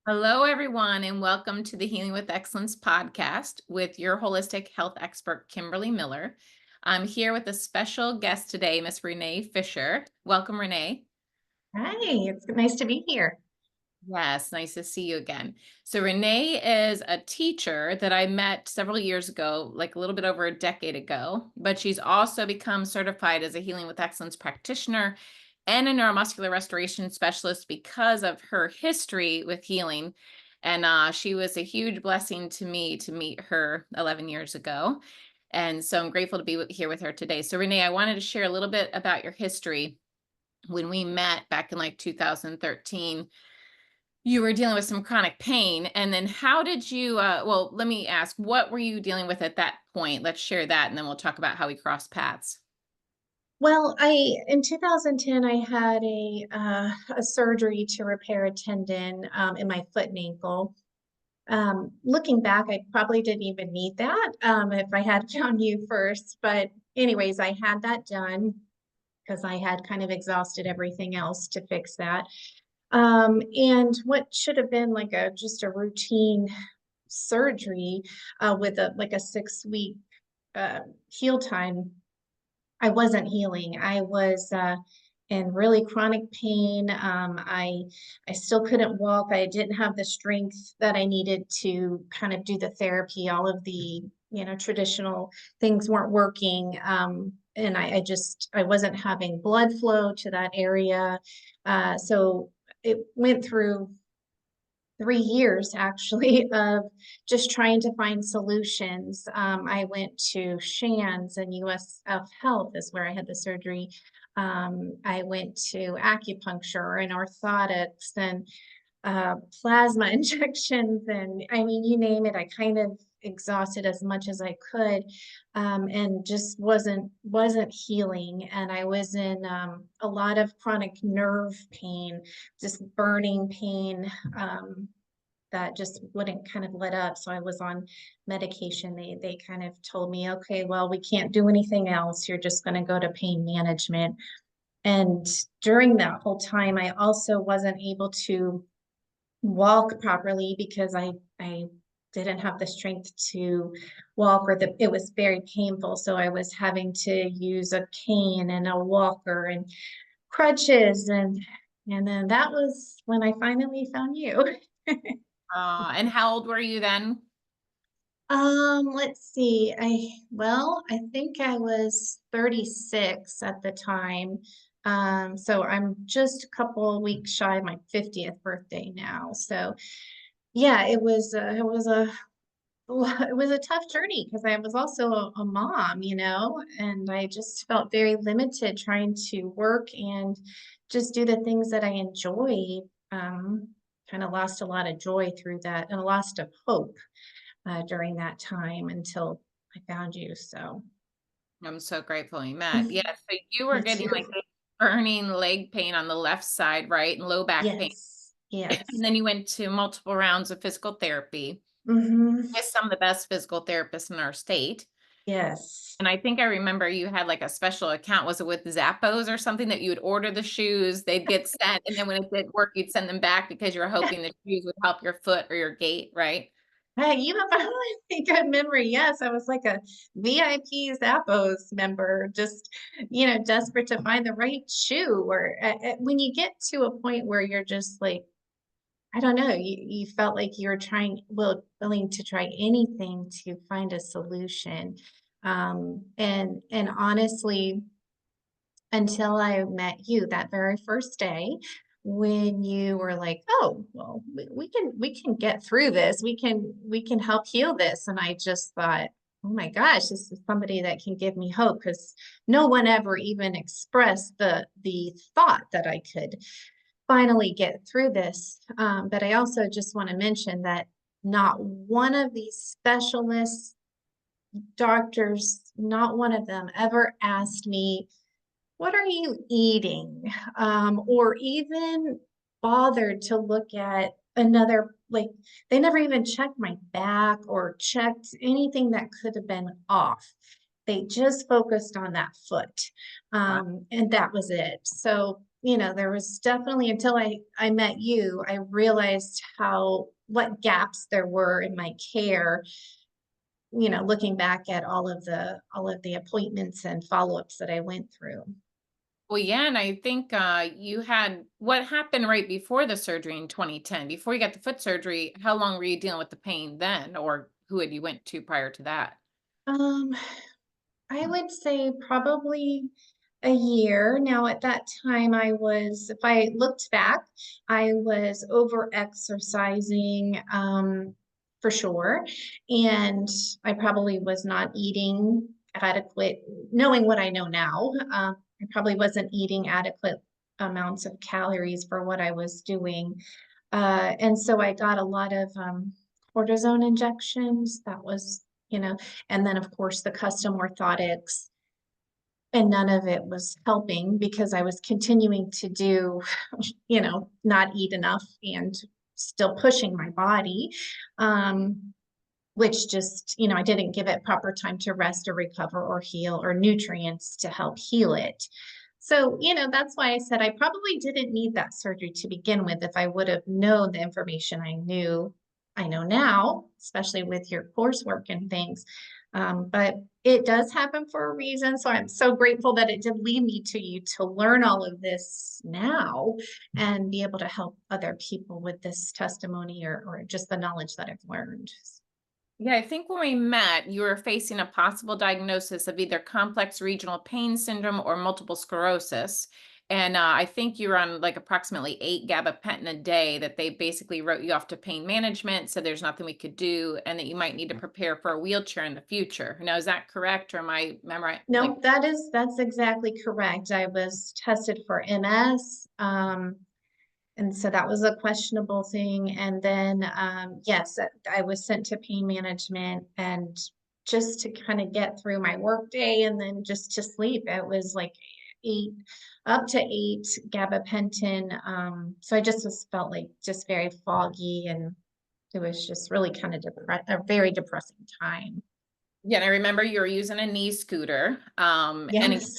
Hello, everyone, and welcome to the Healing with Excellence podcast with your holistic health expert, Kimberly Miller. I'm here with a special guest today, Miss Renee Fisher. Welcome, Renee. Hi, it's nice to be here. Yes, nice to see you again. So, Renee is a teacher that I met several years ago, like a little bit over a decade ago, but she's also become certified as a Healing with Excellence practitioner and a neuromuscular restoration specialist because of her history with healing. And she was a huge blessing to me to meet her 11 years ago. And so I'm grateful to be here with her today. So, Renee, I wanted to share a little bit about your history. When we met back in like 2013, you were dealing with some chronic pain, and then how did you, well, let me ask, what were you dealing with at that point? Let's share that, and then we'll talk about how we crossed paths. Well, in 2010 I had a surgery to repair a tendon in my foot and ankle. Looking back, I probably didn't even need that if I had found you first. But anyways, I had that done because I had kind of exhausted everything else to fix that. And what should have been like a just a routine surgery with a 6 week heal time, I wasn't healing. I was in really chronic pain. I still couldn't walk. I didn't have the strength that I needed to kind of do the therapy. All of the traditional things weren't working, and I wasn't having blood flow to that area. So it went through 3 years actually of just trying to find solutions. I went to Shands and USF Health is where I had the surgery. I went to acupuncture and orthotics and plasma injections, and I mean, you name it. I kind of exhausted as much as I could, and just wasn't healing. And I was in a lot of chronic nerve pain, just burning pain. That just wouldn't kind of let up. So I was on medication. They kind of told me, okay, well, we can't do anything else. You're just going to go to pain management. And during that whole time, I also wasn't able to walk properly because I didn't have the strength to walk, or it was very painful. So I was having to use a cane and a walker and crutches, and then that was when I finally found you. And how old were you then? Let's see. I think I was 36 at the time. So I'm just a couple weeks shy of my 50th birthday now. So yeah, it was a tough journey because I was also a mom, and I just felt very limited trying to work and just do the things that I enjoy. Kind of lost a lot of joy through that and a lost of hope during that time until I found you. So I'm so grateful you met. Yeah, so you were me getting like too. this burning leg pain on the left side, right? And low back pain. Yes. And Yes. then you went to multiple rounds of physical therapy Hmm. with some of the best physical therapists in our state. Yes. And I think I remember you had like a special account. Was it with Zappos or something that you would order the shoes, they'd get sent, and then when it did work, you'd send them back because you were hoping the shoes would help your foot or your gait, right? Hey, you have a really good memory. Yes, I was like a VIP Zappos member, just, desperate to find the right shoe. Or when you get to a point where you're just like, I don't know, you felt like you were willing to try anything to find a solution. And honestly, until I met you that very first day when you were like, "Oh, well, we can get through this. We can help heal this." And I just thought, "Oh my gosh, this is somebody that can give me hope," because no one ever even expressed the thought that I could finally get through this. But I also just want to mention that not one of these specialists, doctors, not one of them ever asked me, what are you eating? Or even bothered to look at another, like, they never even checked my back or checked anything that could have been off. They just focused on that foot. Wow. And that was it. So, there was definitely, until I met you, I realized what gaps there were in my care, looking back at all of the appointments and follow-ups that I went through. Well, yeah, and I think you had what happened right before the surgery in 2010. Before you got the foot surgery, how long were you dealing with the pain then, or who had you went to prior to that? Um, I would say probably a year. Now, at that time, if I looked back, I was over exercising, for sure. And I probably was not eating adequate, knowing what I know now. I probably wasn't eating adequate amounts of calories for what I was doing. And so I got a lot of cortisone injections. That was, and then of course the custom orthotics, and none of it was helping because I was continuing to do, not eat enough and still pushing my body, which just, I didn't give it proper time to rest or recover or heal or nutrients to help heal it. So, that's why I said I probably didn't need that surgery to begin with if I would have known the information I know now, especially with your coursework and things. But it does happen for a reason. So I'm so grateful that it did lead me to you to learn all of this now and be able to help other people with this testimony or just the knowledge that I've learned. Yeah, I think when we met, you were facing a possible diagnosis of either complex regional pain syndrome or multiple sclerosis. And I think you were on like approximately 8 gabapentin a day that they basically wrote you off to pain management. So there's nothing we could do, and that you might need to prepare for a wheelchair in the future. Now, is that correct? Or am I memorizing? No, that's exactly correct. I was tested for MS. And so that was a questionable thing. And then, yes, I was sent to pain management and just to kind of get through my work day and then just to sleep. It was like eight, up to 8 gabapentin. So I felt like just very foggy, and it was just really kind of a very depressing time. Yeah, and I remember you were using a knee scooter. And again, Yes.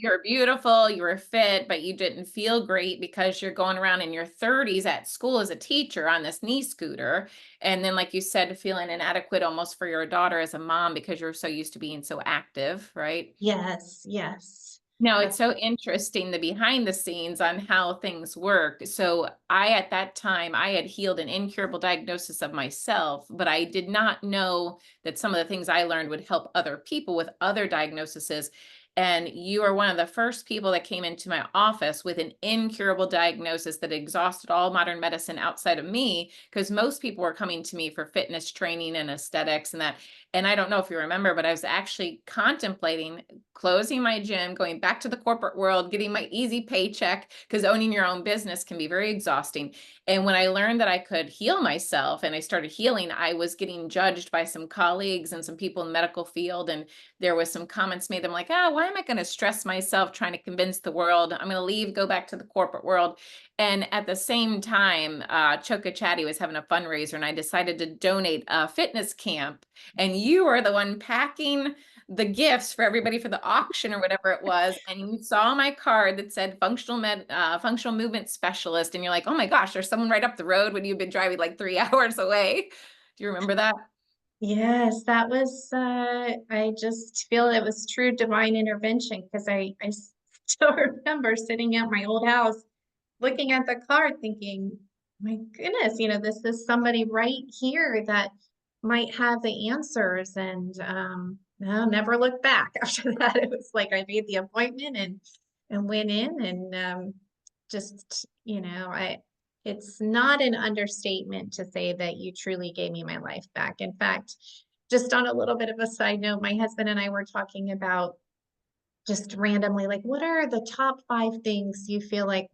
you're beautiful, you were fit, but you didn't feel great because you're going around in your 30s at school as a teacher on this knee scooter. And then, like you said, feeling inadequate almost for your daughter as a mom because you're so used to being so active, right? Yes. Yes. No, it's That's so interesting the behind the scenes on how things work. So at that time, I had healed an incurable diagnosis of myself, but I did not know that some of the things I learned would help other people with other diagnoses. And you are one of the first people that came into my office with an incurable diagnosis that exhausted all modern medicine outside of me, because most people were coming to me for fitness training and aesthetics and that. And I don't know if you remember, but I was actually contemplating closing my gym, going back to the corporate world, getting my easy paycheck, because owning your own business can be very exhausting. And when I learned that I could heal myself and I started healing, I was getting judged by some colleagues and some people in the medical field. And there was some comments made. I'm like, why am I going to stress myself trying to convince the world? I'm going to leave, go back to the corporate world. And at the same time, Choka Chatty was having a fundraiser, and I decided to donate a fitness camp. And you were the one packing the gifts for everybody for the auction or whatever it was, and you saw my card that said functional movement specialist, and you're like, oh my gosh, there's someone right up the road when you've been driving like 3 hours away. Do you remember that? Yes, that was, I just feel it was true divine intervention because I still remember sitting at my old house looking at the card thinking, my goodness, this is somebody right here that might have the answers. And no, never looked back after that. It was like I made the appointment and went in and just, it's not an understatement to say that you truly gave me my life back. In fact, just on a little bit of a side note, my husband and I were talking about just randomly, like, what are the top 5 things you feel like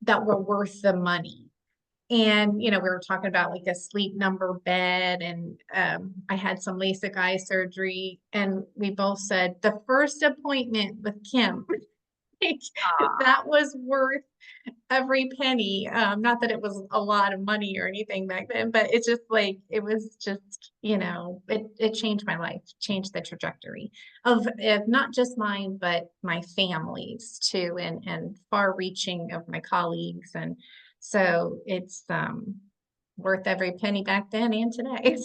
that were worth the money? And, we were talking about like a sleep number bed, and I had some LASIK eye surgery, and we both said the first appointment with Kim Like Aw. that was worth every penny. Not that it was a lot of money or anything back then, but it's just like it was just, it changed my life, changed the trajectory of not just mine, but my family's too, and far reaching of my colleagues. And so it's worth every penny back then and today.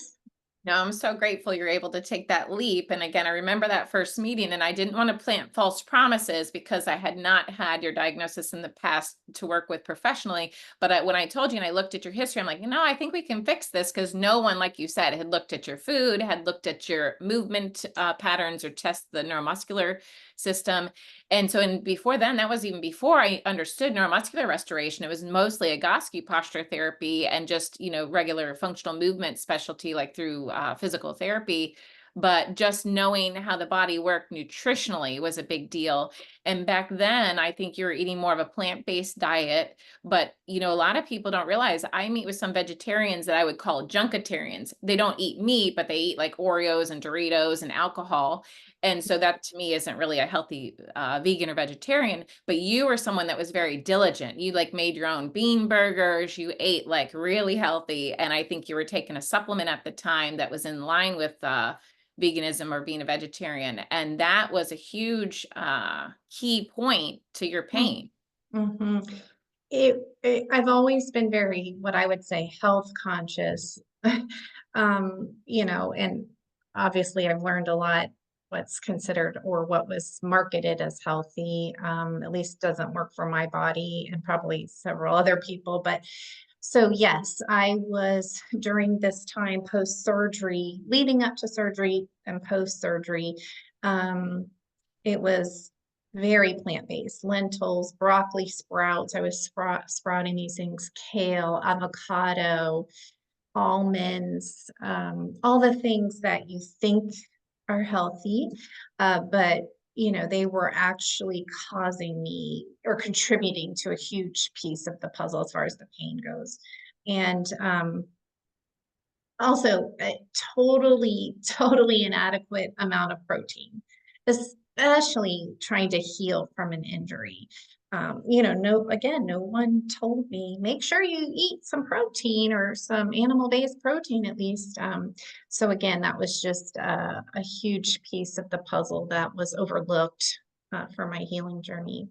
No, I'm so grateful you're able to take that leap. And again, I remember that first meeting, and I didn't want to plant false promises because I had not had your diagnosis in the past to work with professionally. But when I told you and I looked at your history, I'm like, I think we can fix this, because no one, like you said, had looked at your food, had looked at your movement patterns or test the neuromuscular system. And so, and before then, that was even before I understood neuromuscular restoration. It was mostly Egoscue posture therapy and just, regular functional movement specialty, like through physical therapy. But just knowing how the body worked nutritionally was a big deal. And back then, I think you were eating more of a plant-based diet. But, a lot of people don't realize I meet with some vegetarians that I would call junketarians. They don't eat meat, but they eat like Oreos and Doritos and alcohol. And so that to me isn't really a healthy vegan or vegetarian. But you were someone that was very diligent. You like made your own bean burgers. You ate like really healthy. And I think you were taking a supplement at the time that was in line with veganism or being a vegetarian. And that was a huge key point to your pain. Mm-hmm. I've always been very, what I would say, health conscious. And obviously I've learned a lot what's considered or what was marketed as healthy, at least doesn't work for my body and probably several other people. But so yes, I was during this time post-surgery, leading up to surgery and post-surgery, um, it was very plant-based, lentils, broccoli sprouts. I was sprouting these things, kale, avocado, almonds, all the things that you think are healthy. But they were actually causing me or contributing to a huge piece of the puzzle as far as the pain goes. And also a totally inadequate amount of protein, especially trying to heal from an injury. No one told me, make sure you eat some protein or some animal-based protein at least. So again, that was just a huge piece of the puzzle that was overlooked for my healing journey.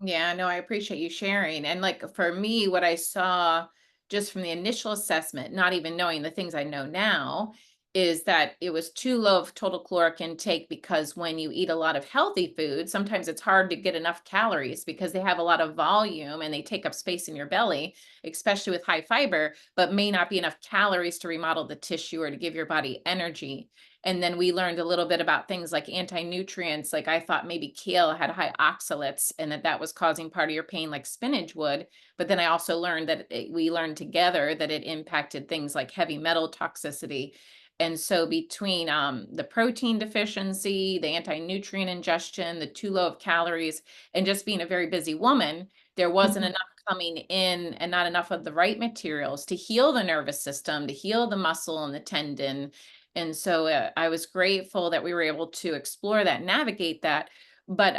Yeah, no, I appreciate you sharing. And like for me, what I saw just from the initial assessment, not even knowing the things I know now, is that it was too low of total caloric intake, because when you eat a lot of healthy food, sometimes it's hard to get enough calories because they have a lot of volume and they take up space in your belly, especially with high fiber, but may not be enough calories to remodel the tissue or to give your body energy. And then we learned a little bit about things like anti-nutrients. Like I thought maybe kale had high oxalates and that was causing part of your pain like spinach would. But then I also learned that we learned together that it impacted things like heavy metal toxicity. And so between the protein deficiency, the anti-nutrient ingestion, the too low of calories, and just being a very busy woman, there wasn't Mhm. enough coming in and not enough of the right materials to heal the nervous system, to heal the muscle and the tendon. And so I was grateful that we were able to explore that, navigate that. But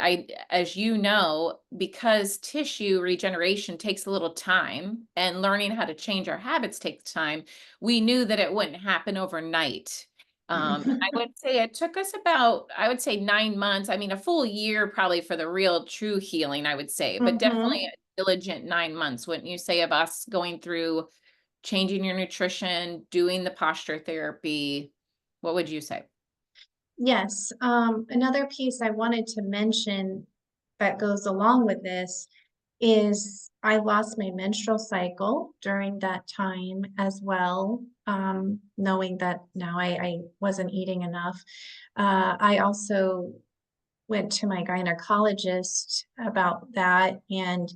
as you know, because tissue regeneration takes a little time and learning how to change our habits takes time, we knew that it wouldn't happen overnight. I would say it took us about, I would say 9 months. I mean, a full year probably for the real true healing, I would say, but definitely Mhm. a diligent 9 months, wouldn't you say, of us going through changing your nutrition, doing the posture therapy? What would you say? Yes. Another piece I wanted to mention that goes along with this is I lost my menstrual cycle during that time as well, knowing that now I wasn't eating enough. I also went to my gynecologist about that, and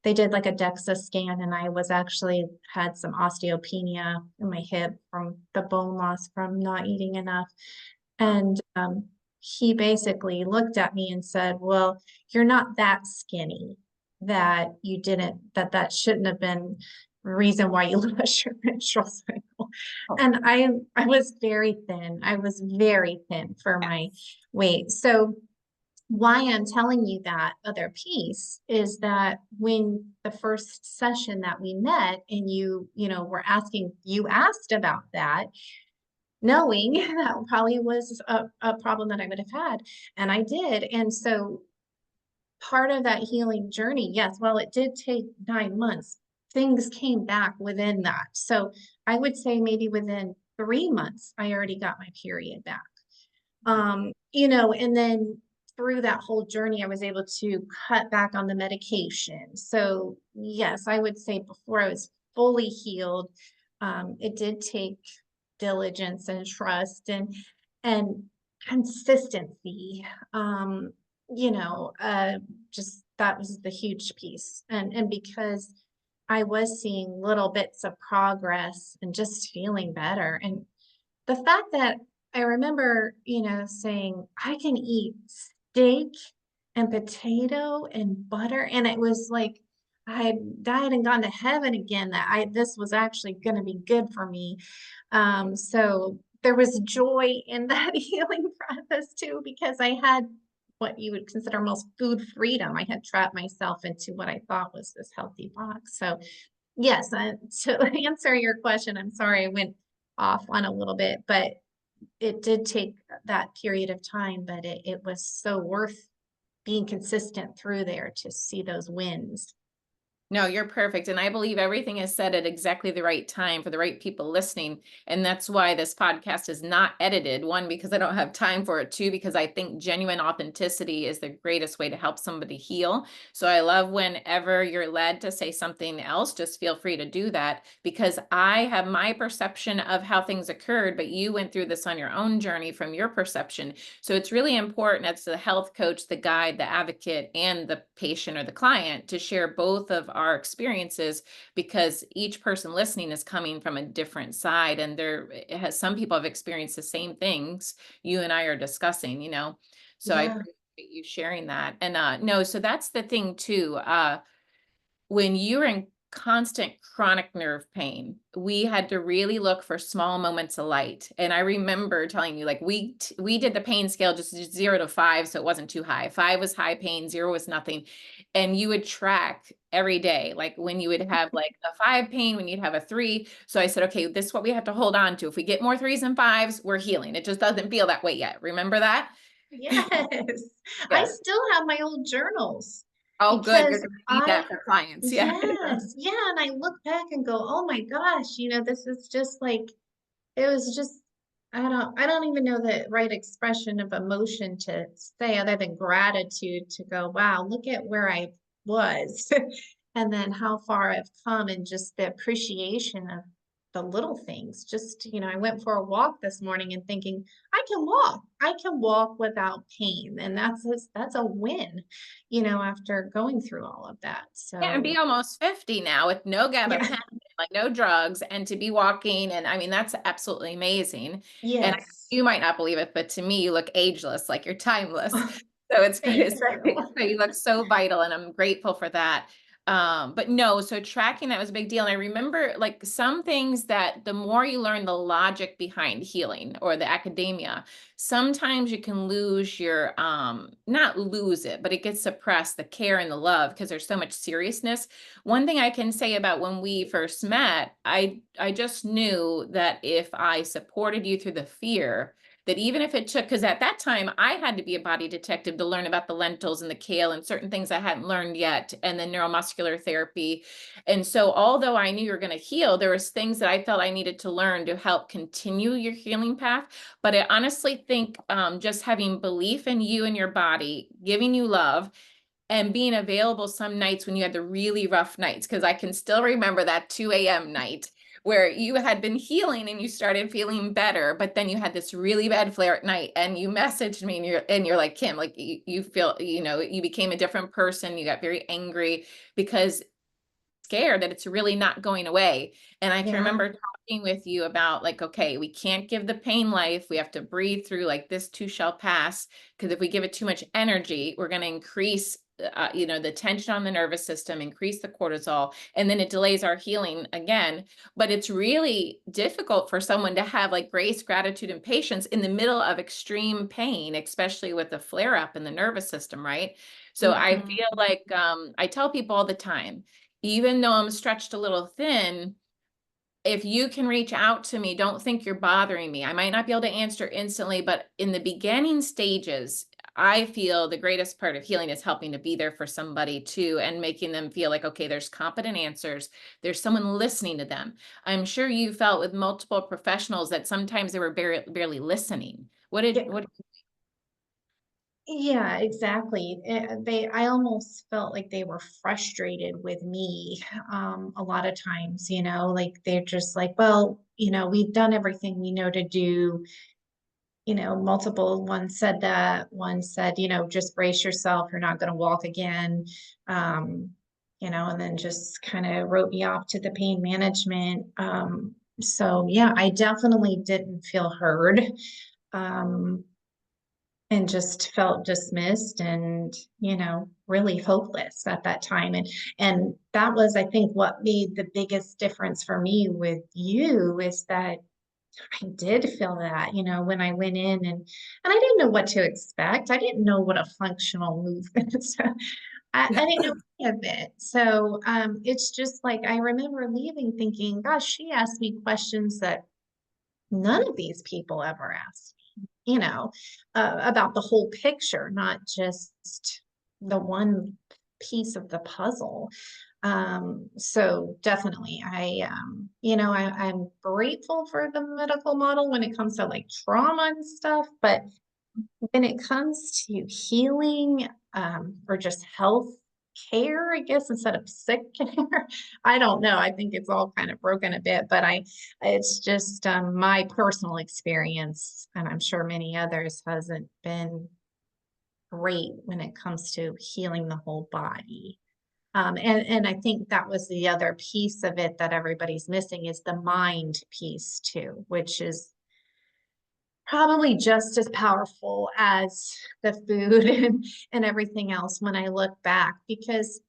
they did like a DEXA scan, and I was actually had some osteopenia in my hip from the bone loss from not eating enough. And he basically looked at me and said, well, you're not that skinny that you didn't, that shouldn't have been the reason why you lost your menstrual cycle. Oh, And I was very thin. I was very thin for my yes. weight. So why I'm telling you that other piece is that when the first session that we met and were asking, you asked about that, knowing that probably was a problem that I would have had. And I did. And so part of that healing journey, yes, well, it did take 9 months. Things came back within that. So I would say maybe within 3 months, I already got my period back. And then through that whole journey, I was able to cut back on the medication. So yes, I would say before I was fully healed, it did take diligence and trust and consistency. Um, just that was the huge piece. And because I was seeing little bits of progress and just feeling better. And the fact that I remember, saying, I can eat steak and potato and butter, and it was like I had died and gone to heaven again, that I this was actually gonna be good for me. So there was joy in that healing process too, because I had what you would consider most food freedom. I had trapped myself into what I thought was this healthy box. So yes, to answer your question, I'm sorry I went off on a little bit, but it did take that period of time, but it was so worth being consistent through there to see those wins. No, you're perfect. And I believe everything is said at exactly the right time for the right people listening. And that's why this podcast is not edited. One, because I don't have time for it. Two, because I think genuine authenticity is the greatest way to help somebody heal. So I love whenever you're led to say something else, just feel free to do that, because I have my perception of how things occurred, but you went through this on your own journey from your perception. So it's really important as the health coach, the guide, the advocate, and the patient or the client to share both of our experiences, because each person listening is coming from a different side, and some people have experienced the same things you and I are discussing, so I Yeah, appreciate you sharing that. And no, so that's the thing too. When you're in constant chronic nerve pain, we had to really look for small moments of light. And I remember telling you, like, we did the pain scale just 0 to 5, so it wasn't too high. 5 was high pain, 0 was nothing. And you would track every day, like when you would have like a 5 pain, when you'd have a 3. So I said, okay, this is what we have to hold on to. If we get more 3s and 5s, we're healing. It just doesn't feel that way yet. Remember that? yes. I Yes. still have my old journals Oh, good. You're because going to need I that for clients. Yeah. yes, yeah, and I look back and go, "Oh my gosh, this is just like it was just I don't even know the right expression of emotion to say other than gratitude to go, wow, look at where I was and then how far I've come and just the appreciation of the little things. Just, I went for a walk this morning and thinking, I can walk. I can walk without pain. And that's a win, after going through all of that. Yeah, and be So almost 50 now with no yeah, gabapentin, like no drugs, and to be walking. And I mean, that's absolutely amazing. And yes. you might not believe it, but to me, you look ageless, like you're timeless. So it's Thank great. you. So you look so vital, and I'm grateful for that. But no, so tracking that was a big deal. And I remember like some things that the more you learn the logic behind healing or the academia, sometimes you can lose your not lose it, but it gets suppressed, the care and the love, because there's so much seriousness. One thing I can say about when we first met, I just knew that if I supported you through the fear, that even if it took, because at that time I had to be a body detective to learn about the lentils and the kale and certain things I hadn't learned yet, and then neuromuscular therapy. And so although I knew you're going to heal, there was things that I felt I needed to learn to help continue your healing path. But I honestly think just having belief in you and your body, giving you love, and being available some nights when you had the really rough nights, because I can still remember that 2 a.m. night where you had been healing and you started feeling better, but then you had this really bad flare at night, and you messaged me and you're like, Kim, like you feel, you became a different person. You got very angry because scared that it's really not going away. And I can Yeah. remember talking with you about like, okay, we can't give the pain life. We have to breathe through, like, this too shall pass. Because if we give it too much energy, we're going to increase the tension on the nervous system, increase the cortisol, and then it delays our healing again. But it's really difficult for someone to have like grace, gratitude, and patience in the middle of extreme pain, especially with a flare up in the nervous system, right? So I Mhm. feel like I tell people all the time, even though I'm stretched a little thin, if you can reach out to me, don't think you're bothering me. I might not be able to answer instantly, but in the beginning stages, I feel the greatest part of healing is helping to be there for somebody too, and making them feel like, okay, there's competent answers. There's someone listening to them. I'm sure you felt with multiple professionals that sometimes they were barely listening. Yeah. What? Yeah, exactly. I almost felt like they were frustrated with me, a lot of times, like they're just like, well, we've done everything we know to do. Multiple ones said that. One said, just brace yourself, you're not going to walk again. Um, and then just kind of wrote me off to the pain management. So yeah, I definitely didn't feel heard. Um, and just felt dismissed and really hopeless at that time, and that was, I think, what made the biggest difference for me with you, is that I did feel that, when I went in, and I didn't know what to expect. I didn't know what a functional movement is. I didn't know any of it. So it's just like I remember leaving thinking, gosh, she asked me questions that none of these people ever asked, about the whole picture, not just the one piece of the puzzle. So definitely, I'm grateful for the medical model when it comes to like trauma and stuff, but when it comes to healing, or just health care, I guess, instead of sick care, I don't know. I think it's all kind of broken a bit, but it's just my personal experience, and I'm sure many others, hasn't been great when it comes to healing the whole body. And I think that was the other piece of it that everybody's missing, is the mind piece too, which is probably just as powerful as the food and everything else when I look back, because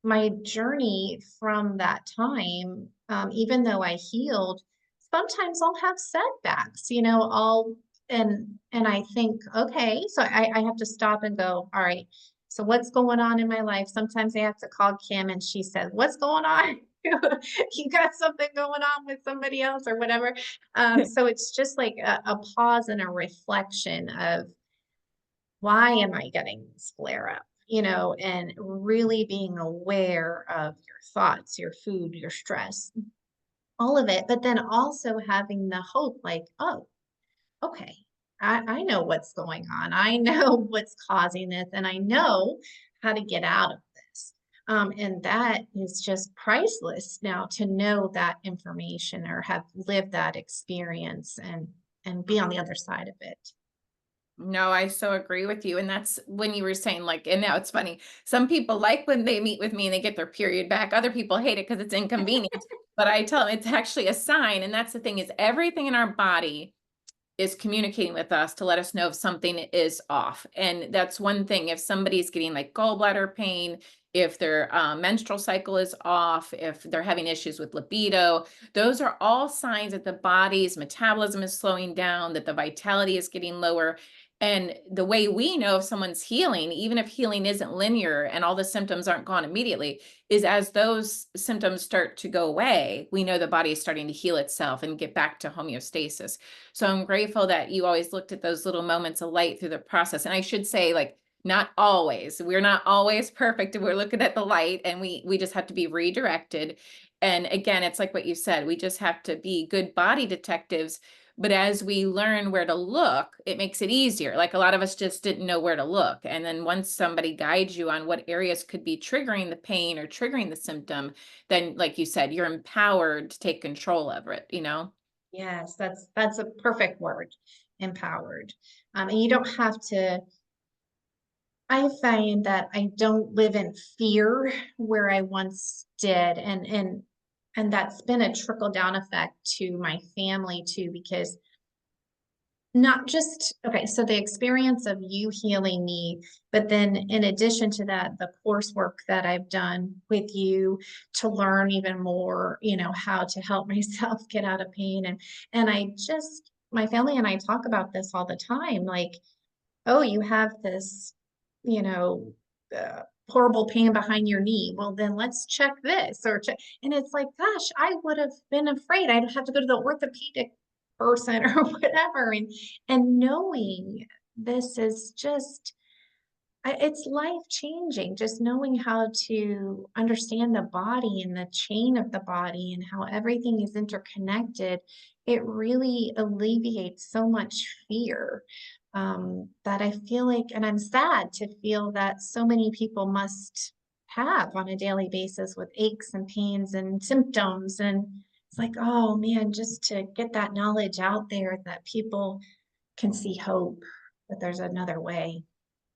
my journey from that time, even though I healed, sometimes I'll have setbacks, and I think, okay, so I have to stop and go, all right, so what's going on in my life? Sometimes I have to call Kim and she says, what's going on? You got something going on with somebody else or whatever. So it's just like a pause and a reflection of, why am I getting this flare up? And really being aware of your thoughts, your food, your stress, all of it. But then also having the hope, like, oh, okay, I know what's going on. I know what's causing this, and I know how to get out of this. And that is just priceless now, to know that information or have lived that experience and be on the other side of it. No, I so agree with you. And that's when you were saying, like, and now it's funny. Some people like when they meet with me and they get their period back. Other people hate it because it's inconvenient. But I tell them it's actually a sign. And that's the thing, is everything in our body is communicating with us to let us know if something is off. And that's one thing. If somebody's getting like gallbladder pain, if their menstrual cycle is off, if they're having issues with libido, those are all signs that the body's metabolism is slowing down, that the vitality is getting lower. And the way we know if someone's healing, even if healing isn't linear and all the symptoms aren't gone immediately, is as those symptoms start to go away, we know the body is starting to heal itself and get back to homeostasis. So I'm grateful that you always looked at those little moments of light through the process. And I should say, like, not always. We're not always perfect. We're looking at the light, and we just have to be redirected. And again, it's like what you said, we just have to be good body detectives. But as we learn where to look, it makes it easier. Like, a lot of us just didn't know where to look. And then once somebody guides you on what areas could be triggering the pain or triggering the symptom, then, like you said, you're empowered to take control over it, you know? Yes, that's a perfect word, empowered. And you don't have to. I find that I don't live in fear where I once did, and that's been a trickle down effect to my family too, because not just, okay, so the experience of you healing me, but then in addition to that, the coursework that I've done with you to learn even more, how to help myself get out of pain. And my family and I talk about this all the time, like, oh, you have this, you know, horrible pain behind your knee. Well, then let's check this or check. And it's like, gosh, I would have been afraid. I'd have to go to the orthopedic person or whatever. And knowing this is just, it's life changing, just knowing how to understand the body and the chain of the body and how everything is interconnected. It really alleviates so much fear, that I feel like, and I'm sad to feel that so many people must have on a daily basis with aches and pains and symptoms. And it's like, oh man, just to get that knowledge out there that people can see hope, that there's another way.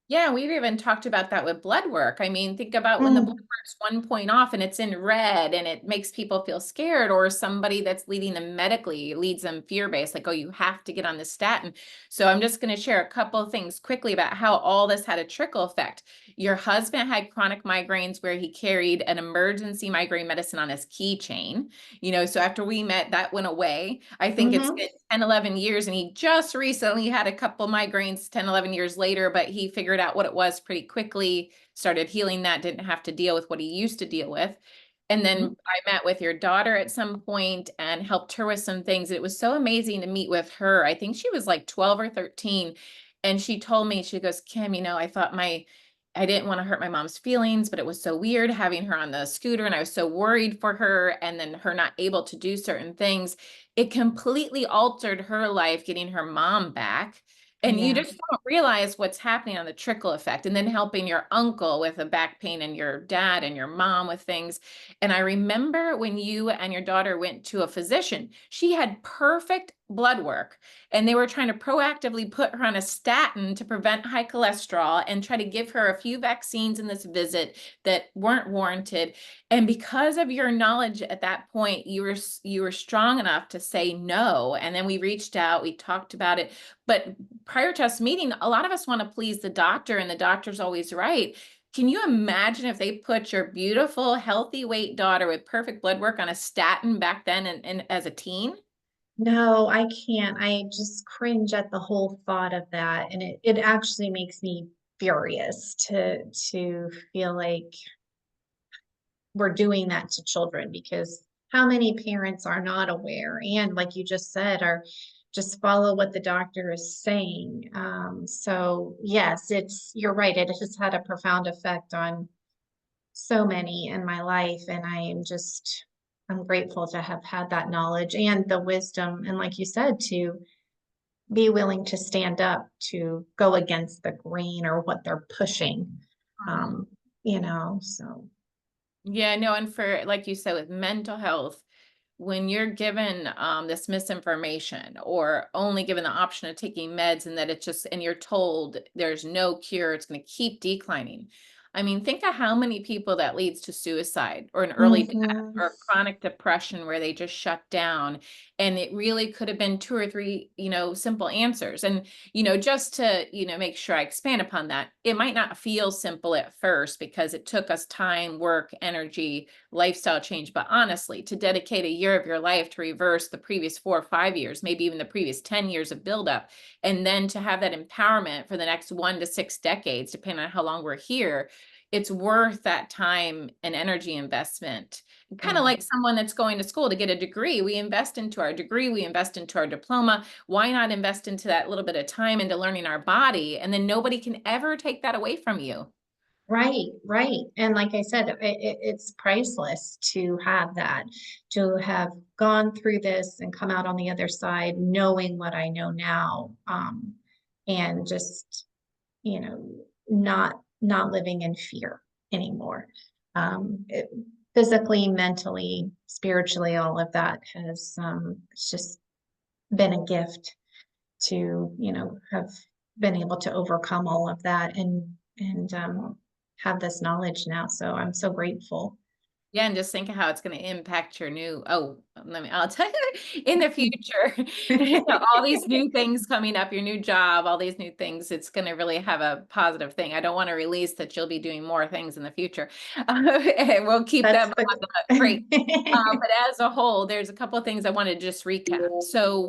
Yeah, we've even talked about that with blood work. I mean, think about when the blood Mm, work's 1 point off and it's in red and it makes people feel scared, or somebody that's leading them medically leads them fear-based, like, oh, you have to get on the statin. So I'm just going to share a couple of things quickly about how all this had a trickle effect. Your husband had chronic migraines where he carried an emergency migraine medicine on his keychain. So after we met, that went away. I think it's hmm been 10, 11 years, and he just recently had a couple migraines 10, 11 years later, but he figured out what it was pretty quickly, started healing that, didn't have to deal with what he used to deal with. And then I met with your daughter at some point and helped her with some things. It was so amazing to meet with her. I think she was like 12 or 13. And she told me, she goes, Kim, I didn't want to hurt my mom's feelings, but it was so weird having her on the scooter and I was so worried for her, and then her not able to do certain things. It completely altered her life getting her mom back. And you Yeah. just don't realize what's happening on the trickle effect, and then helping your uncle with a back pain and your dad and your mom with things. And I remember when you and your daughter went to a physician, she had perfect blood work and they were trying to proactively put her on a statin to prevent high cholesterol and try to give her a few vaccines in this visit that weren't warranted. And because of your knowledge at that point, you were strong enough to say no. And then we reached out, we talked about it. But prior to us meeting, a lot of us want to please the doctor, and the doctor's always right. Can you imagine if they put your beautiful, healthy weight daughter with perfect blood work on a statin back then and as a teen? No, I can't. I just cringe at the whole thought of that. And it actually makes me furious to feel like we're doing that to children, because how many parents are not aware and, like you just said, are just follow what the doctor is saying. So yes, you're right. It has had a profound effect on so many in my life, and I'm grateful to have had that knowledge and the wisdom, and like you said, to be willing to stand up to go against the grain or what they're pushing. Mhm. um so Yeah, no, and for, like you said, with mental health, when you're given this misinformation or only given the option of taking meds, and that it's just, and you're told there's no cure, it's going to keep declining. I mean, think of how many people that leads to suicide or an early death mhm. or chronic depression where they just shut down. And it really could have been two or three, simple answers. And, just to, make sure I expand upon that, it might not feel simple at first because it took us time, work, energy, lifestyle change. But honestly, to dedicate a year of your life to reverse the previous 4 or 5 years, maybe even the previous 10 years of buildup, and then to have that empowerment for the next 1 to 6 decades, depending on how long we're here, it's worth that time and energy investment. Kind of Yeah. like someone that's going to school to get a degree. We invest into our degree, we invest into our diploma. Why not invest into that little bit of time into learning our body? And then nobody can ever take that away from you. Right, right. And like I said, it's priceless to have that, to have gone through this and come out on the other side knowing what I know now. And just, you know, not living in fear anymore. Physically, mentally, spiritually, all of that has, it's just been a gift to, have been able to overcome all of that and have this knowledge now. So I'm so grateful. Yeah, and just think of how it's gonna impact your new I'll tell you in the future, all these new things coming up, your new job, all these new things, it's gonna really have a positive thing. I don't wanna release that you'll be doing more things in the future. And we'll keep them That's on the break. the But as a whole, there's a couple of things I wanna just recap. So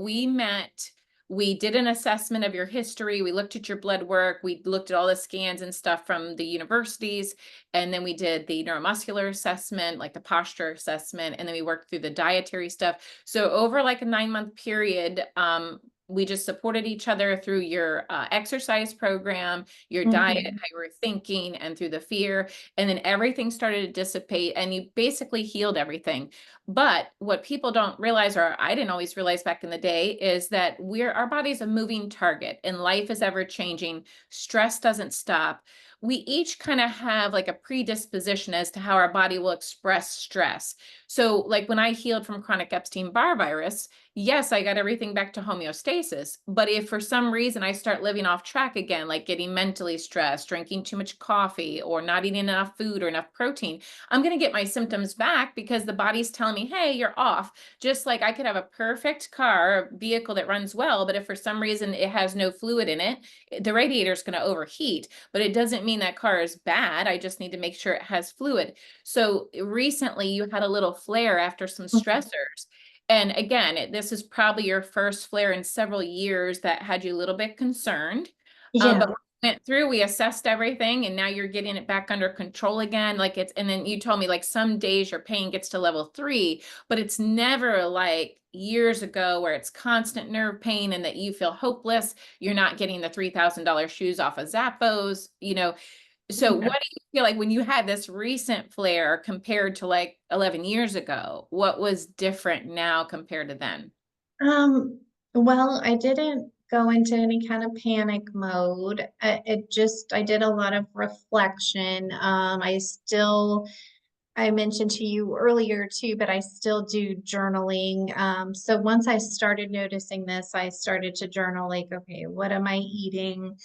we did an assessment of your history, we looked at your blood work, we looked at all the scans and stuff from the universities, and then we did the neuromuscular assessment, like the posture assessment, and then we worked through the dietary stuff. So over like a 9-month period, we just supported each other through your exercise program, your diet, Mhm. how you were thinking, and through the fear. And then everything started to dissipate, and you basically healed everything. But what people don't realize, or I didn't always realize back in the day, is that our body's a moving target, and life is ever changing. Stress doesn't stop. We each kind of have like a predisposition as to how our body will express stress. So, like when I healed from chronic Epstein-Barr virus, yes, I got everything back to homeostasis. But if for some reason I start living off track again, like getting mentally stressed, drinking too much coffee, or not eating enough food or enough protein, I'm going to get my symptoms back because the body's telling me, hey, you're off. Just like I could have a perfect car, a vehicle that runs well, but if for some reason it has no fluid in it, the radiator is going to overheat. But it doesn't mean that car is bad. I just need to make sure it has fluid. So recently you had a little flare after some Mhm. stressors. And again, this is probably your first flare in several years that had you a little bit concerned. But Yeah. we went through, we assessed everything, and now you're getting it back under control again. And then you told me like some days your pain gets to level 3, but it's never like years ago where it's constant nerve pain and that you feel hopeless. You're not getting the $3,000 shoes off of Zappos. So what Yeah. do you feel like when you had this recent flare compared to like 11 years ago? What was different now compared to then? Um, well, I didn't go into any kind of panic mode. I did a lot of reflection. I mentioned to you earlier too, but I still do journaling. So once I started noticing this, I started to journal like, okay, what am I eating?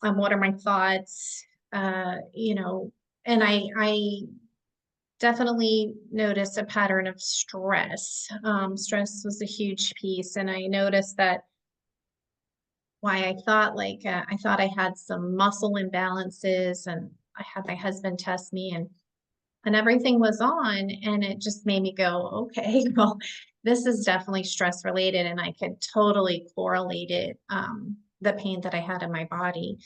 What are my thoughts? You know, and I definitely noticed a pattern of stress. Stress was a huge piece, and I noticed that why I thought I had some muscle imbalances, and I had my husband test me, and everything was on, and it just made me go, okay, well, this is definitely stress related, and I could totally correlate it, the pain that I had in my body.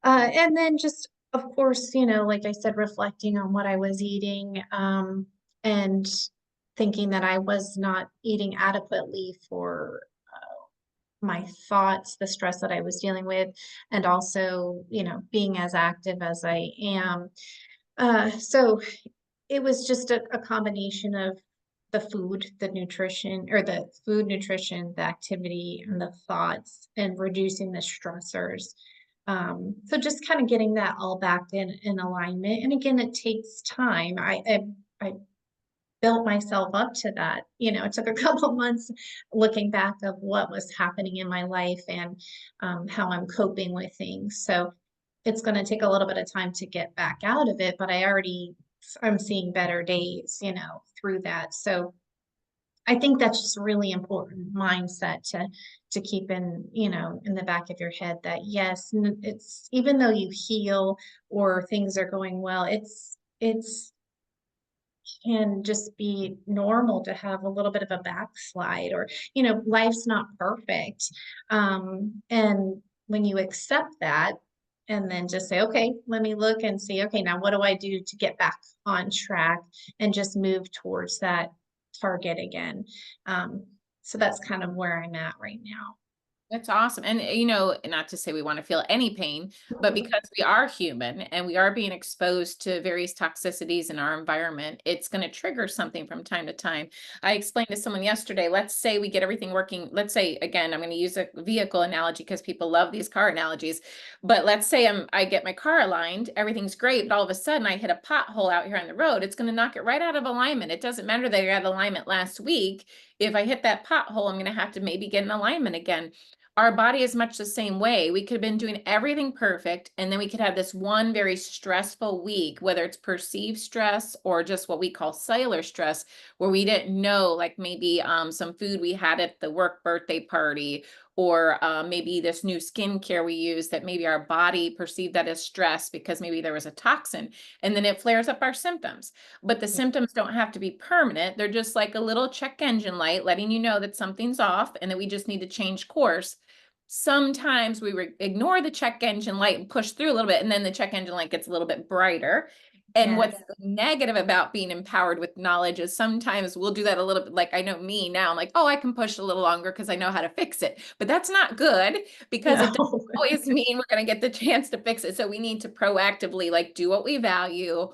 And then just, of course, like I said, reflecting on what I was eating, and thinking that I was not eating adequately for my thoughts, the stress that I was dealing with, and also, being as active as I am. So it was just a combination of the food, the nutrition, or the food, nutrition, the activity, and the thoughts, and reducing the stressors. So just kind of getting that all back in alignment. And again, it takes time. I built myself up to that. It took a couple months looking back of what was happening in my life, and how I'm coping with things. So it's going to take a little bit of time to get back out of it, but I'm seeing better days, through that. So I think that's just really important mindset to keep in the back of your head, that yes, it's, even though you heal or things are going well, it's can just be normal to have a little bit of a backslide, or life's not perfect. And when you accept that, and then just say, okay, let me look and see, okay, now what do I do to get back on track and just move towards that target again. um, so that's kind of where I'm at right now. That's awesome. And not to say we want to feel any pain, but because we are human and we are being exposed to various toxicities in our environment, it's going to trigger something from time to time. I explained to someone yesterday, let's say we get everything working. Let's say, again, I'm going to use a vehicle analogy because people love these car analogies. But let's say I get my car aligned, everything's great, but all of a sudden I hit a pothole out here on the road. It's going to knock it right out of alignment. It doesn't matter that I got alignment last week. If I hit that pothole, I'm going to have to maybe get an alignment again. our body is much the same way. We could have been doing everything perfect, and then we could have this one very stressful week, whether it's perceived stress or just what we call cellular stress, where we didn't know, like maybe some food we had at the work birthday party, or maybe this new skincare we use that maybe our body perceived that as stress because maybe there was a toxin, and then it flares up our symptoms. But the symptoms don't have to be permanent. They're just like a little check engine light letting you know that something's off and that we just need to change course. Sometimes we ignore the check engine light and push through a little bit, and then the check engine light gets a little bit brighter. And Yes. what's negative about being empowered with knowledge is sometimes we'll do that a little bit. Like, I know me now, I'm like, oh, I can push a little longer because I know how to fix it. But that's not good, because it doesn't No. always mean we're going to get the chance to fix it. So we need to proactively like do what we value.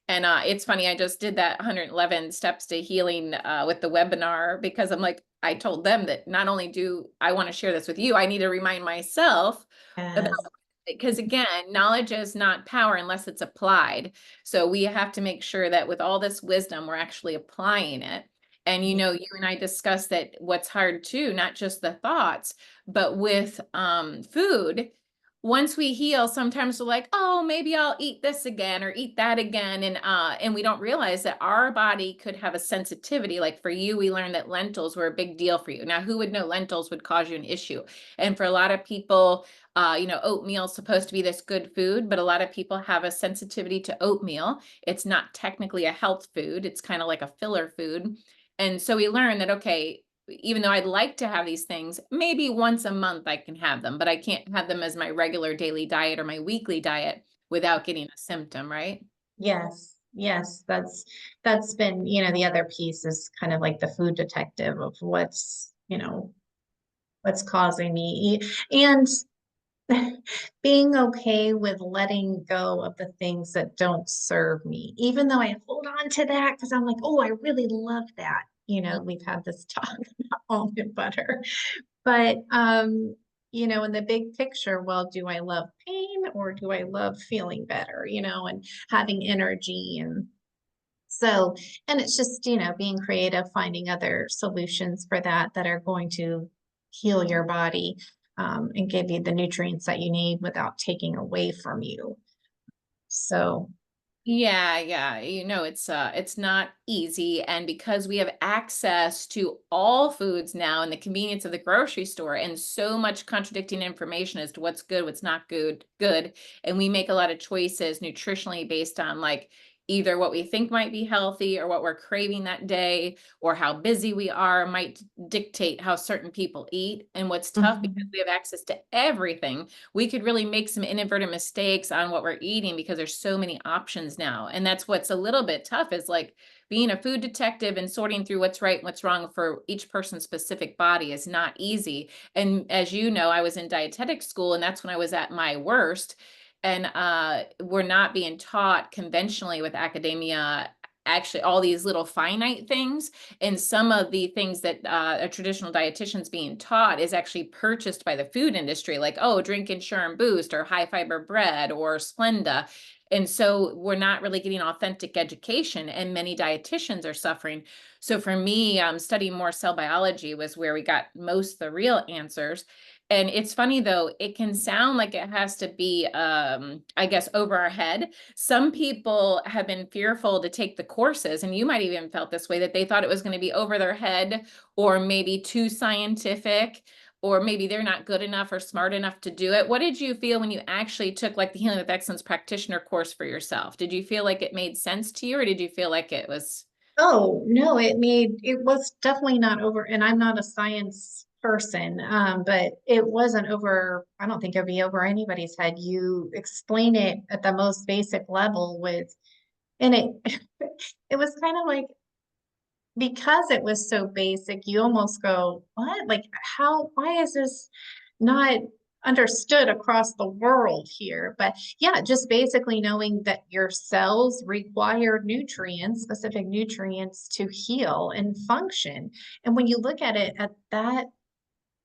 And it's funny, I just did that 111 steps to healing with the webinar, because I'm like, I told them that not only do I want to share this with you, I need to remind myself about Yes. it, because again, knowledge is not power unless it's applied. So we have to make sure that with all this wisdom, we're actually applying it. And Yeah. you and I discussed that what's hard too, not just the thoughts, but with food, once we heal, sometimes we're like, oh, maybe I'll eat this again or eat that again. And we don't realize that our body could have a sensitivity. Like for you, we learned that lentils were a big deal for you. Now, who would know lentils would cause you an issue? And for a lot of people, oatmeal is supposed to be this good food, but a lot of people have a sensitivity to oatmeal. It's not technically a health food. It's kind of like a filler food. And so we learned that, okay, even though I'd like to have these things, maybe once a month I can have them, but I can't have them as my regular daily diet or my weekly diet without getting a symptom, right? Yes. Yes. That's been, the other piece is kind of like the food detective of what's causing me. And being okay with letting go of the things that don't serve me, even though I hold on to that because I'm like, oh, I really love that. We've had this talk about almond butter, but in the big picture, well, do I love pain or do I love feeling better, and having energy and it's just, being creative, finding other solutions for that are going to heal your body and give you the nutrients that you need without taking away from you. So, Yeah, yeah. It's not easy. And because we have access to all foods now and the convenience of the grocery store and so much contradicting information as to what's good, what's not good. And we make a lot of choices nutritionally based on like either what we think might be healthy or what we're craving that day, or how busy we are might dictate how certain people eat. And what's tough, because mhm. we have access to everything, we could really make some inadvertent mistakes on what we're eating because there's so many options now. And that's what's a little bit tough, is like being a food detective and sorting through what's right and what's wrong for each person's specific body is not easy. And as you know, I was in dietetic school, and that's when I was at my worst. And we're not being taught conventionally with academia actually all these little finite things. And some of the things that a traditional dietitian's being taught is actually purchased by the food industry, like, oh, drink Ensure and Boost or high fiber bread or Splenda. And so we're not really getting authentic education, and many dietitians are suffering. So for me, studying more cell biology was where we got most of the real answers. And it's funny though, it can sound like it has to be, I guess, over our head. Some people have been fearful to take the courses, and you might even felt this way, that they thought it was going to be over their head or maybe too scientific, or maybe they're not good enough or smart enough to do it. What did you feel when you actually took like the Healing with Excellence practitioner course for yourself? Did you feel like it made sense to you, or did you feel like it was? Oh, no, it was definitely not over, and I'm not a science person, but it wasn't over, I don't think it'd be over anybody's head. You explain it at the most basic level and it, it was kind of like, because it was so basic, you almost go, what? Like, why is this not understood across the world here? But yeah, just basically knowing that your cells require nutrients, specific nutrients to heal and function. And when you look at it at that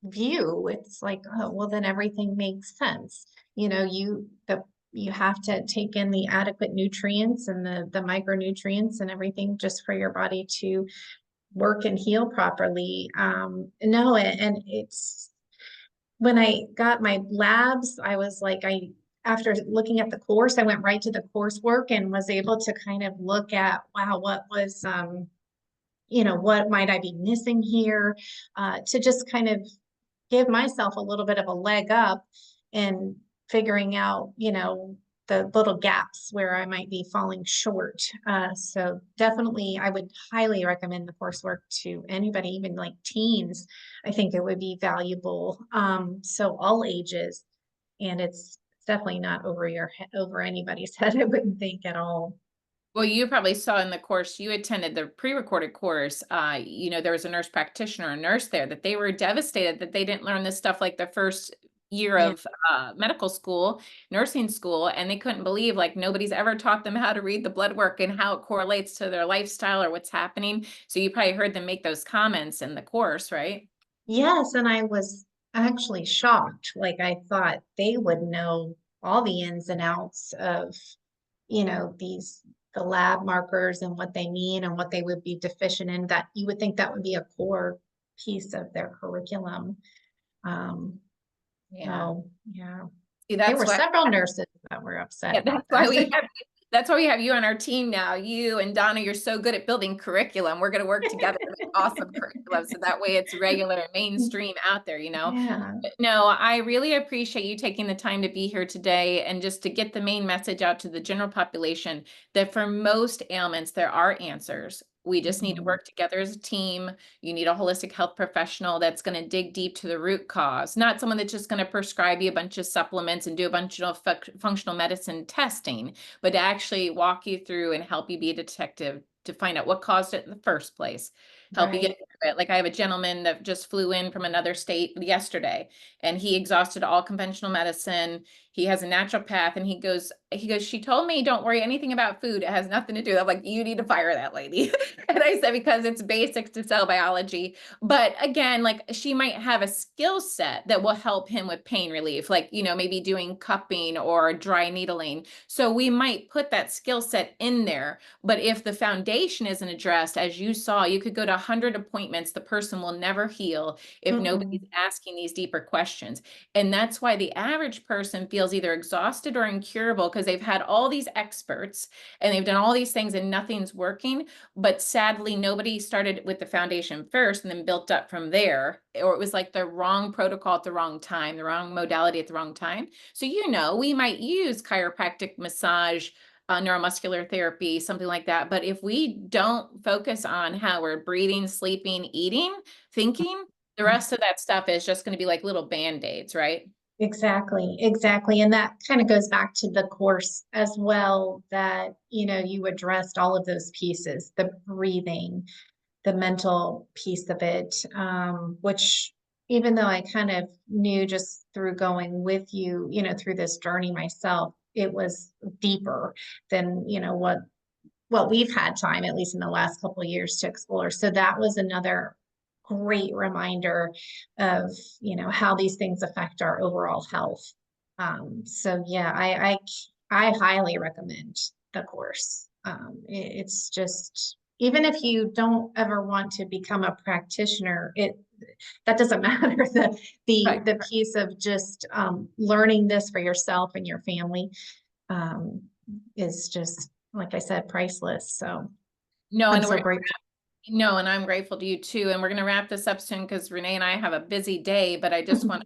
view, it's like, oh, well, then everything makes sense. You have to take in the adequate nutrients and the micronutrients and everything just for your body to work and heal properly. No, and when I got my labs, I was like, after looking at the course, I went right to the coursework and was able to kind of look at, wow, what was, what might I be missing here? To just kind of give myself a little bit of a leg up in figuring out, the little gaps where I might be falling short. So definitely, I would highly recommend the coursework to anybody, even like teens. I think it would be valuable. So all ages, and it's definitely not over over anybody's head, I wouldn't think at all. Well, you probably saw in the course you attended, the pre-recorded course, there was a nurse practitioner, a nurse there, that they were devastated that they didn't learn this stuff like the first year Yeah. of medical school, nursing school, and they couldn't believe like nobody's ever taught them how to read the blood work and how it correlates to their lifestyle or what's happening. So you probably heard them make those comments in the course, right? Yes, and I was actually shocked. Like I thought they would know all the ins and outs of, the lab markers and what they mean and what they would be deficient in, that you would think that would be a core piece of their curriculum. Um, Yeah. so yeah, See, there that's were why. several nurses that were upset Yeah, about that. that's why we have you on our team now. You and Donna, you're so good at building curriculum. We're going to work together to make awesome curriculum. So that way it's regular and mainstream out there, you know? Yeah, But no, I really appreciate you taking the time to be here today and just to get the main message out to the general population that for most ailments, there are answers. We just need to mhm, work together as a team. You need a holistic health professional that's going to dig deep to the root cause, not someone that's just going to prescribe you a bunch of supplements and do a bunch of functional medicine testing, but to actually walk you through and help you be a detective to find out what caused it in the first place, help you get right. through it. Like I have a gentleman that just flew in from another state yesterday and he exhausted all conventional medicine. He has a naturopath and he goes, she told me don't worry anything about food. It has nothing to do. I'm like, you need to fire that lady. And I said, because it's basics to cell biology. But again, like she might have a skill set that will help him with pain relief, like, maybe doing cupping or dry needling. So we might put that skill set in there. But if the foundation isn't addressed, as you saw, you could go to 100 appointments. The person will never heal if nobody's Mm-mm. asking these deeper questions. And that's why the average person feels either exhausted or incurable because they've had all these experts and they've done all these things and nothing's working. But sadly, nobody started with the foundation first and then built up from there. Or it was like the wrong protocol at the wrong time, the wrong modality at the wrong time. So, we might use chiropractic massage, neuromuscular therapy, something like that. But if we don't focus on how we're breathing, sleeping, eating, thinking, the rest of that stuff is just going to be like little band-aids, right? Exactly, exactly. And that kind of goes back to the course as well, that, you addressed all of those pieces, the breathing, the mental piece of it, which even though I kind of knew just through going with you, through this journey myself, it was deeper than, what we've had time, at least in the last couple of years, to explore. So that was another great reminder of, how these things affect our overall health. So yeah, I highly recommend the course. It's just, even if you don't ever want to become a practitioner, that doesn't matter. Right. The piece of just learning this for yourself and your family um, is just, like I said, priceless. So No, I'm and so we're grateful. No, and I'm grateful to you too. And we're going to wrap this up soon because Renee and I have a busy day, but I just want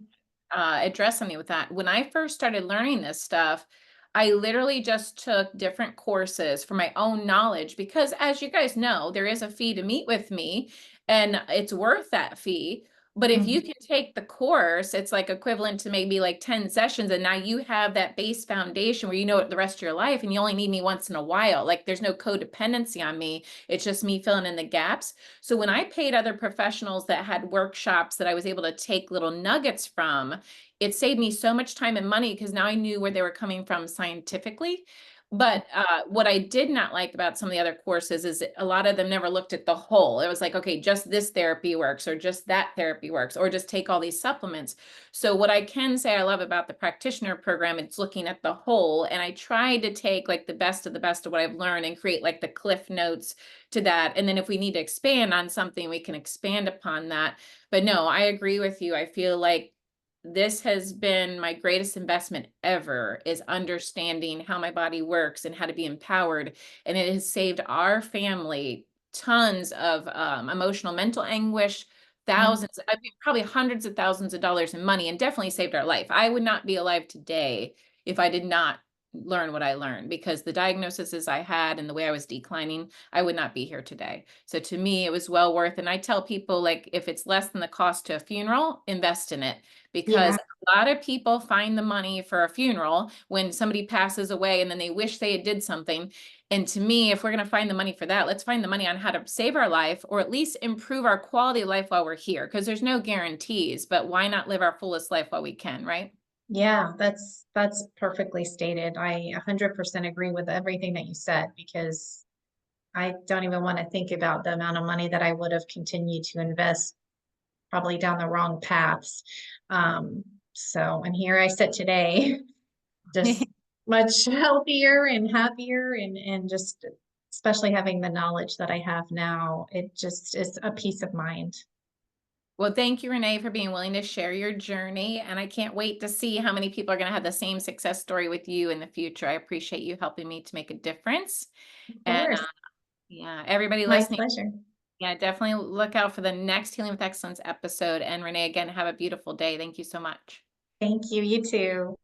to address something with that. When I first started learning this stuff, I literally just took different courses for my own knowledge because, as you guys know, there is a fee to meet with me and it's worth that fee. But if you Mhm. can take the course, it's like equivalent to maybe like 10 sessions. And now you have that base foundation where you know it the rest of your life and you only need me once in a while. Like there's no codependency on me. It's just me filling in the gaps. So when I paid other professionals that had workshops that I was able to take little nuggets from, it saved me so much time and money because now I knew where they were coming from scientifically. But what I did not like about some of the other courses is a lot of them never looked at the whole. It was like, okay, just this therapy works, or just that therapy works, or just take all these supplements. So what I can say I love about the practitioner program, it's looking at the whole. And I tried to take like the best of what I've learned and create like the cliff notes to that. And then if we need to expand on something, we can expand upon that. But no, I agree with you. I feel like this has been my greatest investment ever, is understanding how my body works and how to be empowered. And it has saved our family tons of emotional, mental anguish, Mm. thousands, I mean, probably hundreds of thousands of dollars in money, and definitely saved our life. I would not be alive today if I did not learn what I learned, because the diagnoses I had and the way I was declining, I would not be here today. So to me, it was well worth. And I tell people, like, if it's less than the cost to a funeral, invest in it, because Yeah, a lot of people find the money for a funeral when somebody passes away and then they wish they had did something. And to me, if we're going to find the money for that, let's find the money on how to save our life, or at least improve our quality of life while we're here, because there's no guarantees, but why not live our fullest life while we can, right? yeah, that's perfectly stated. I 100% agree with everything that you said because I don't even want to think about the amount of money that I would have continued to invest probably down the wrong paths. Um, and here I sit today, just much healthier and happier and just especially having the knowledge that I have now, it just is a peace of mind. Well, thank you, Renee, for being willing to share your journey. And I can't wait to see how many people are going to have the same success story with you in the future. I appreciate you helping me to make a difference. Of And course. yeah, everybody My listening, pleasure. yeah, definitely look out for the next Healing with Excellence episode. And Renee, again, have a beautiful day. Thank you so much. Thank you. You too.